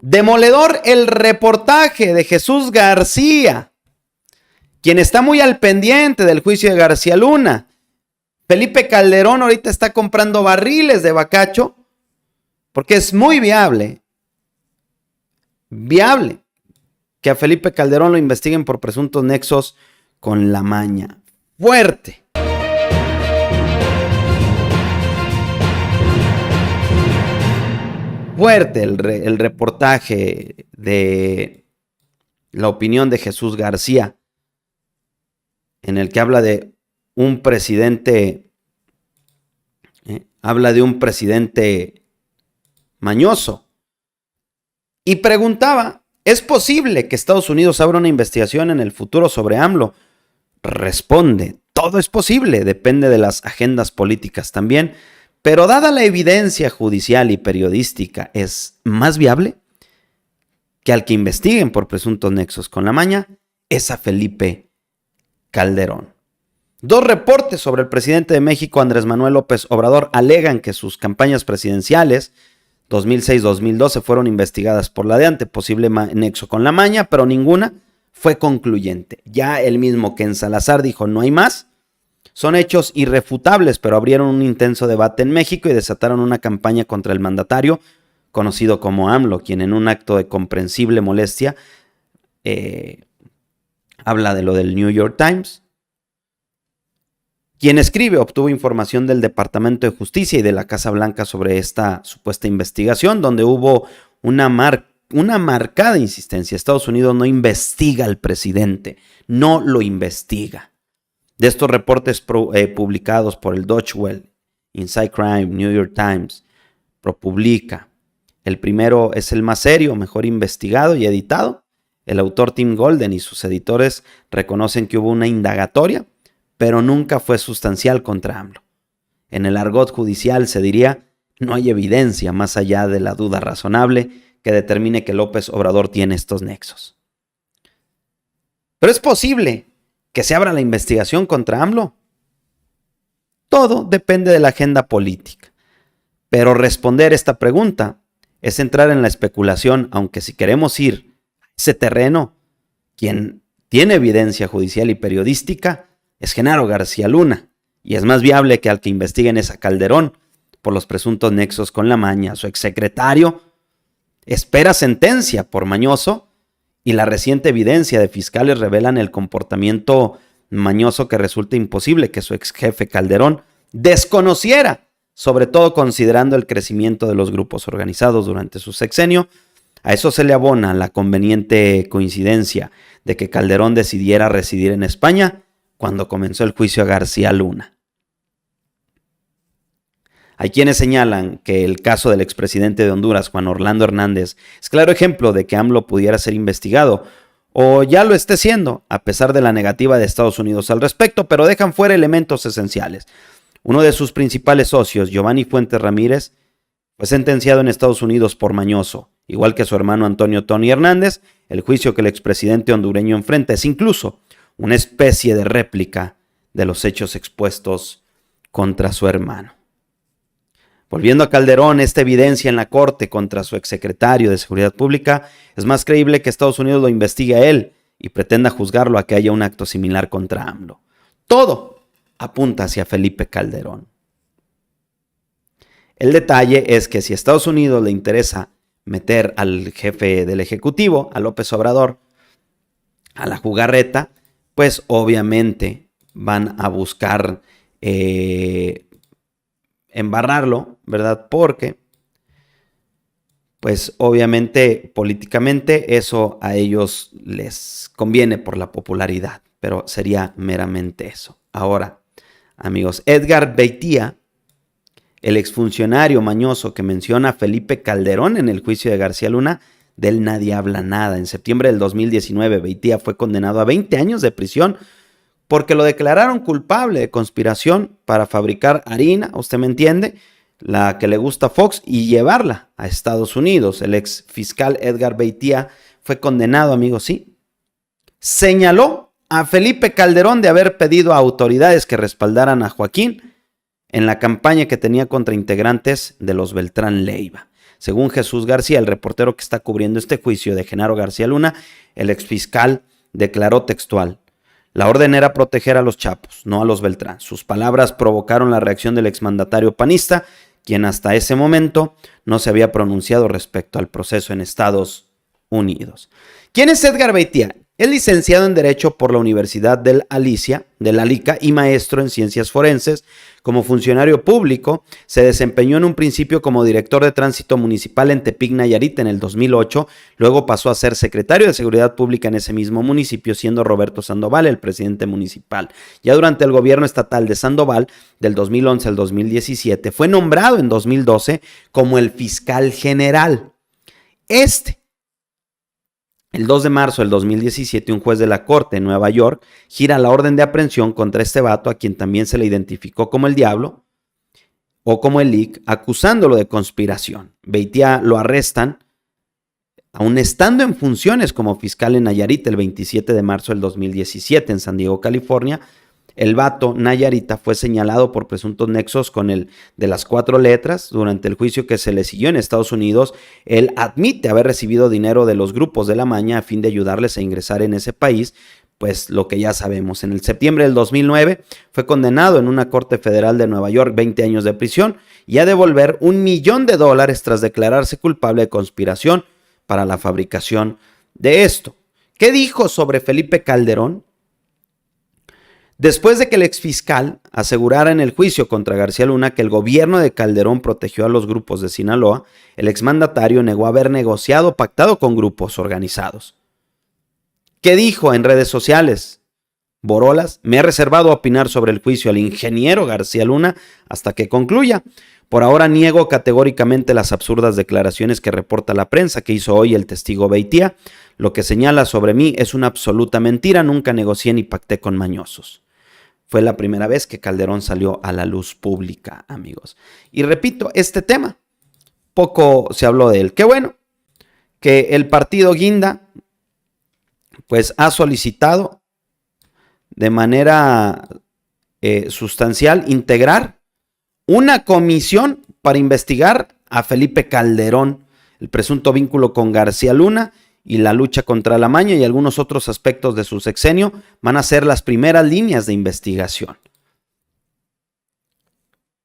Demoledor el reportaje de Jesús García, quien está muy al pendiente del juicio de García Luna. Felipe Calderón ahorita está comprando barriles de bacacho porque es muy viable que a Felipe Calderón lo investiguen por presuntos nexos con la maña. Fuerte. Fuerte el reportaje de la opinión de Jesús García, en el que habla de un presidente, mañoso. Y preguntaba, ¿es posible que Estados Unidos abra una investigación en el futuro sobre AMLO? Responde, todo es posible, depende de las agendas políticas también, pero dada la evidencia judicial y periodística, ¿es más viable que al que investiguen por presuntos nexos con la maña es a Felipe Calderón? Dos reportes sobre el presidente de México, Andrés Manuel López Obrador, alegan que sus campañas presidenciales 2006-2012 fueron investigadas por la DEA, posible nexo con la maña, pero ninguna fue concluyente. Ya el mismo Ken Salazar dijo, no hay más. Son hechos irrefutables, pero abrieron un intenso debate en México y desataron una campaña contra el mandatario, conocido como AMLO, quien en un acto de comprensible molestia habla de lo del New York Times. Quien escribe obtuvo información del Departamento de Justicia y de la Casa Blanca sobre esta supuesta investigación, donde hubo una marcada insistencia. Estados Unidos no investiga al presidente, no lo investiga. De estos reportes publicados por el Deutsche Welle, Inside Crime, New York Times, ProPublica, el primero es el más serio, mejor investigado y editado. El autor Tim Golden y sus editores reconocen que hubo una indagatoria, pero nunca fue sustancial contra AMLO. En el argot judicial se diría, no hay evidencia más allá de la duda razonable que determine que López Obrador tiene estos nexos. Pero es posible que se abra la investigación contra AMLO. Todo depende de la agenda política. Pero responder esta pregunta es entrar en la especulación, aunque si queremos ir a ese terreno, quien tiene evidencia judicial y periodística es Genaro García Luna, y es más viable que al que investiguen es a Calderón por los presuntos nexos con la maña. Su exsecretario espera sentencia por mañoso, y la reciente evidencia de fiscales revelan el comportamiento mañoso que resulta imposible que su ex jefe Calderón desconociera, sobre todo considerando el crecimiento de los grupos organizados durante su sexenio. A eso se le abona la conveniente coincidencia de que Calderón decidiera residir en España cuando comenzó el juicio a García Luna. Hay quienes señalan que el caso del expresidente de Honduras, Juan Orlando Hernández, es claro ejemplo de que AMLO pudiera ser investigado, o ya lo esté siendo, a pesar de la negativa de Estados Unidos al respecto, pero dejan fuera elementos esenciales. Uno de sus principales socios, Giovanni Fuentes Ramírez, fue sentenciado en Estados Unidos por mañoso, igual que su hermano Antonio Tony Hernández. El juicio que el expresidente hondureño enfrenta es incluso una especie de réplica de los hechos expuestos contra su hermano. Volviendo a Calderón, esta evidencia en la corte contra su exsecretario de Seguridad Pública, es más creíble que Estados Unidos lo investigue a él y pretenda juzgarlo a que haya un acto similar contra AMLO. Todo apunta hacia Felipe Calderón. El detalle es que si a Estados Unidos le interesa meter al jefe del Ejecutivo, a López Obrador, a la jugarreta, pues obviamente van a buscar embarrarlo, ¿verdad? Porque, pues obviamente políticamente eso a ellos les conviene por la popularidad, pero sería meramente eso. Ahora, amigos, Edgar Beitia, el exfuncionario mañoso que menciona a Felipe Calderón en el juicio de García Luna, de él nadie habla nada. En septiembre del 2019, Beitia fue condenado a 20 años de prisión porque lo declararon culpable de conspiración para fabricar harina, usted me entiende, la que le gusta a Fox, y llevarla a Estados Unidos. El ex fiscal Edgar Beitia fue condenado, amigos, sí. Señaló a Felipe Calderón de haber pedido a autoridades que respaldaran a Joaquín en la campaña que tenía contra integrantes de los Beltrán Leiva. Según Jesús García, el reportero que está cubriendo este juicio de Genaro García Luna, el exfiscal declaró textual: la orden era proteger a los Chapos, no a los Beltrán. Sus palabras provocaron la reacción del exmandatario panista, quien hasta ese momento no se había pronunciado respecto al proceso en Estados Unidos. ¿Quién es Edgar Beitia? Es licenciado en Derecho por la Universidad del Alica y maestro en Ciencias Forenses. Como funcionario público, se desempeñó en un principio como director de tránsito municipal en Tepic, Nayarit, en el 2008. Luego pasó a ser secretario de Seguridad Pública en ese mismo municipio, siendo Roberto Sandoval el presidente municipal. Ya durante el gobierno estatal de Sandoval, del 2011 al 2017, fue nombrado en 2012 como el fiscal general. El 2 de marzo del 2017, un juez de la corte en Nueva York gira la orden de aprehensión contra este vato, a quien también se le identificó como el Diablo o como el Lic, acusándolo de conspiración. Beitia lo arrestan, aún estando en funciones como fiscal en Nayarit, el 27 de marzo del 2017 en San Diego, California. El vato nayarita fue señalado por presuntos nexos con el de las 4 letras. Durante el juicio que se le siguió en Estados Unidos, él admite haber recibido dinero de los grupos de la maña a fin de ayudarles a ingresar en ese país, pues lo que ya sabemos. En el septiembre del 2009 fue condenado en una corte federal de Nueva York 20 años de prisión y a devolver $1 millón tras declararse culpable de conspiración para la fabricación de esto. ¿Qué dijo sobre Felipe Calderón? Después de que el exfiscal asegurara en el juicio contra García Luna que el gobierno de Calderón protegió a los grupos de Sinaloa, el exmandatario negó haber negociado o pactado con grupos organizados. ¿Qué dijo en redes sociales? Borolas: me he reservado a opinar sobre el juicio al ingeniero García Luna hasta que concluya. Por ahora niego categóricamente las absurdas declaraciones que reporta la prensa que hizo hoy el testigo Beitia. Lo que señala sobre mí es una absoluta mentira. Nunca negocié ni pacté con mañosos. Fue la primera vez que Calderón salió a la luz pública, amigos. Y repito, este tema, poco se habló de él. Qué bueno que el partido Guinda, pues ha solicitado de manera sustancial integrar una comisión para investigar a Felipe Calderón, el presunto vínculo con García Luna y la lucha contra la maña y algunos otros aspectos de su sexenio van a ser las primeras líneas de investigación.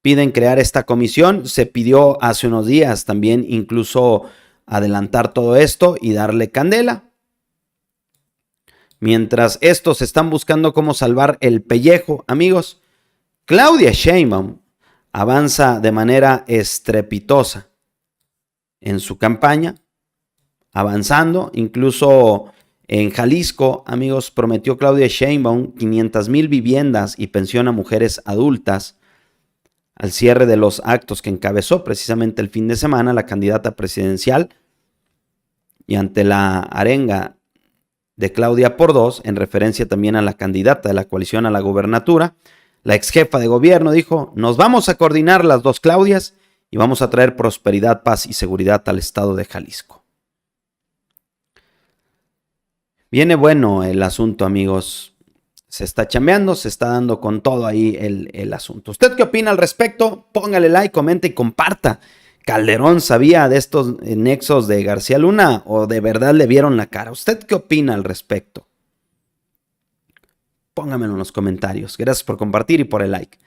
Piden crear esta comisión. Se pidió hace unos días también incluso adelantar todo esto y darle candela. Mientras estos están buscando cómo salvar el pellejo, amigos, Claudia Sheinbaum avanza de manera estrepitosa en su campaña, avanzando. Incluso en Jalisco, amigos, prometió Claudia Sheinbaum 500,000 viviendas y pensión a mujeres adultas al cierre de los actos que encabezó precisamente el fin de semana la candidata presidencial, y ante la arenga de Claudia por 2, en referencia también a la candidata de la coalición a la gubernatura, la ex jefa de gobierno dijo: nos vamos a coordinar las dos Claudias y vamos a traer prosperidad, paz y seguridad al estado de Jalisco. Viene bueno el asunto, amigos. Se está chambeando, se está dando con todo ahí el asunto. ¿Usted qué opina al respecto? Póngale like, comente y comparta. ¿Calderón sabía de estos nexos de García Luna o de verdad le vieron la cara? ¿Usted qué opina al respecto? Póngamelo en los comentarios. Gracias por compartir y por el like.